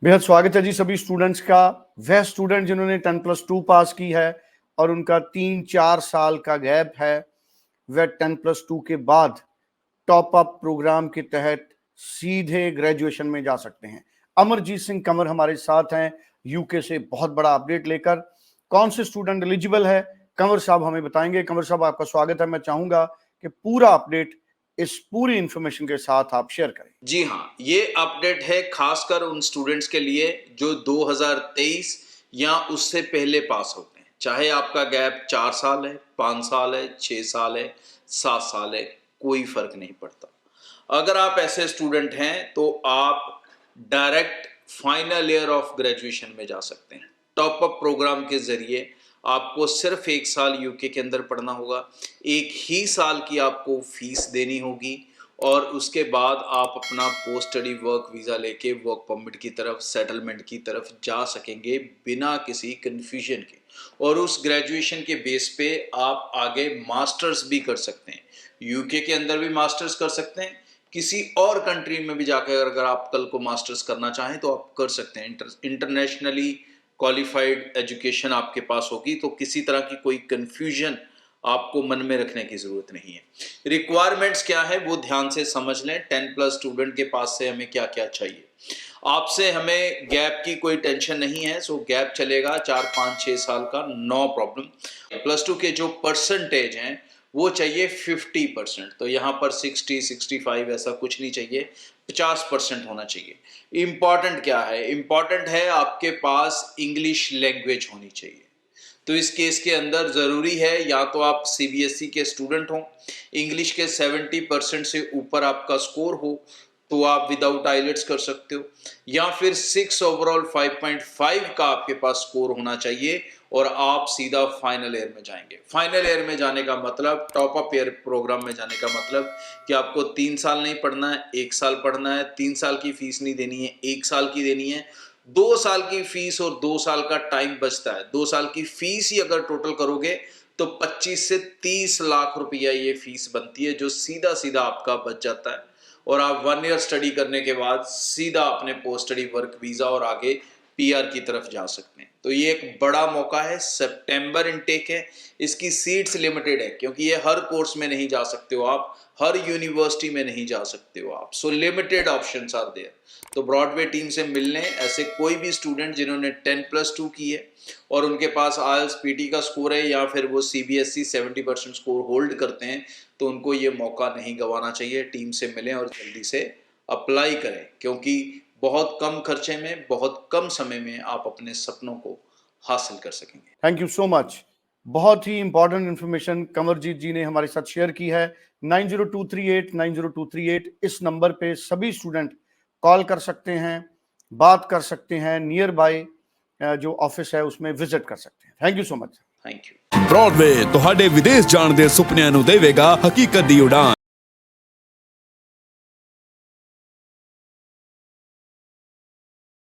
बेहद स्वागत है जी सभी स्टूडेंट्स का। वह स्टूडेंट जिन्होंने 10+2 पास की है और उनका 3-4 साल का गैप है, वह 10+2 के बाद टॉप अप प्रोग्राम के तहत सीधे ग्रेजुएशन में जा सकते हैं। अमरजीत सिंह कंवर हमारे साथ हैं यूके से बहुत बड़ा अपडेट लेकर। कौन से स्टूडेंट एलिजिबल है, कंवर साहब हमें बताएंगे। कंवर साहब, आपका स्वागत है। मैं चाहूंगा कि पूरा अपडेट इस पूरी इंफॉर्मेशन के साथ आप शेयर करें। जी हाँ, ये अपडेट है खासकर उन स्टूडेंट्स के लिए जो 2023 या उससे पहले पास होते हैं। चाहे आपका गैप 4 साल है, 5 साल है, 6 साल है, 7 साल है, कोई फर्क नहीं पड़ता। अगर आप ऐसे स्टूडेंट हैं तो आप direct final year of graduation में जा सकते हैं। टॉप अप प्रोग्राम के जरिए आपको सिर्फ 1 साल यूके के अंदर पढ़ना होगा, 1 ही साल की आपको फीस देनी होगी और उसके बाद आप अपना पोस्ट स्टडी वर्क वीज़ा लेके वर्क परमिट की तरफ, सेटलमेंट की तरफ जा सकेंगे बिना किसी कन्फ्यूजन के। और उस ग्रेजुएशन के बेस पे आप आगे मास्टर्स भी कर सकते हैं। यूके के अंदर भी मास्टर्स कर सकते हैं, किसी और कंट्री में भी जाकर अगर आप कल को मास्टर्स करना चाहें तो आप कर सकते हैं। इंटरनेशनली क्वालिफाइड एजुकेशन आपके पास होगी तो किसी तरह की कोई कन्फ्यूजन आपको मन में रखने की जरूरत नहीं है। रिक्वायरमेंट्स क्या है वो ध्यान से समझ लें। 10+ स्टूडेंट के पास से हमें क्या क्या चाहिए। आपसे हमें गैप की कोई टेंशन नहीं है, सो गैप चलेगा 4, 5, 6 साल का, नो प्रॉब्लम। +2 के जो परसेंटेज हैं वो चाहिए 50%। तो यहाँ पर 60, 65 ऐसा कुछ नहीं चाहिए, 50% होना चाहिए। इंपॉर्टेंट क्या है? इंपॉर्टेंट है आपके पास इंग्लिश लैंग्वेज होनी चाहिए। तो इस केस के अंदर ज़रूरी है या तो आप सीबीएसई के स्टूडेंट हो, इंग्लिश के 70% से ऊपर आपका स्कोर हो तो आप विदाउट आइलेट्स कर सकते हो, या फिर 6 ओवरऑल 5.5 का आपके पास स्कोर होना चाहिए और आप सीधा फाइनल ईयर में जाएंगे। फाइनल ईयर में जाने का मतलब, टॉप अप ईयर प्रोग्राम में जाने का मतलब कि आपको 3 साल नहीं पढ़ना है, 1 साल पढ़ना है। 3 साल की फीस नहीं देनी है, 1 साल की देनी है। 2 साल की फीस और 2 साल का टाइम बचता है। 2 साल की फीस ही अगर टोटल करोगे तो 25 से 30 लाख रुपया ये फीस बनती है, जो सीधा सीधा आपका बच जाता है और आप 1 ईयर स्टडी करने के बाद सीधा अपने पोस्ट स्टडी वर्क वीजा और आगे पीआर की तरफ जा सकते हैं। तो ये एक बड़ा मौका है। सितंबर इनटेक है, इसकी सीट्स लिमिटेड है क्योंकि ये हर कोर्स में नहीं जा सकते हो आप, हर यूनिवर्सिटी में नहीं जा सकते हो आप। So limited options are there. तो ब्रॉडवे टीम से मिलने ऐसे कोई भी स्टूडेंट जिन्होंने 10+2 की है और उनके पास आईएलटीएस पीटी का स्कोर है या फिर वो सीबीएसई 70% स्कोर होल्ड करते हैं, तो उनको ये मौका नहीं गंवाना चाहिए। टीम से मिलें और जल्दी से अप्लाई करें क्योंकि बहुत कम खर्चे में, बहुत कम समय में आप अपने सपनों को हासिल कर सकेंगे। Thank you so much. बहुत ही इंपॉर्टेंट इंफॉर्मेशन कंवरजीत जी ने हमारे साथ शेयर की है। 9023890238 इस नंबर पे सभी स्टूडेंट कॉल कर सकते हैं, बात कर सकते हैं, नियर बाय जो ऑफिस है उसमें विजिट कर सकते हैं। Thank you so much. Thank you. Broadway ਤੁਹਾਡੇ ਵਿਦੇਸ਼ ਜਾਣ ਦੇ ਸੁਪਨਿਆਂ ਨੂੰ ਦੇਵੇਗਾ ਹਕੀਕਤ ਦੀ ਉਡਾਨ।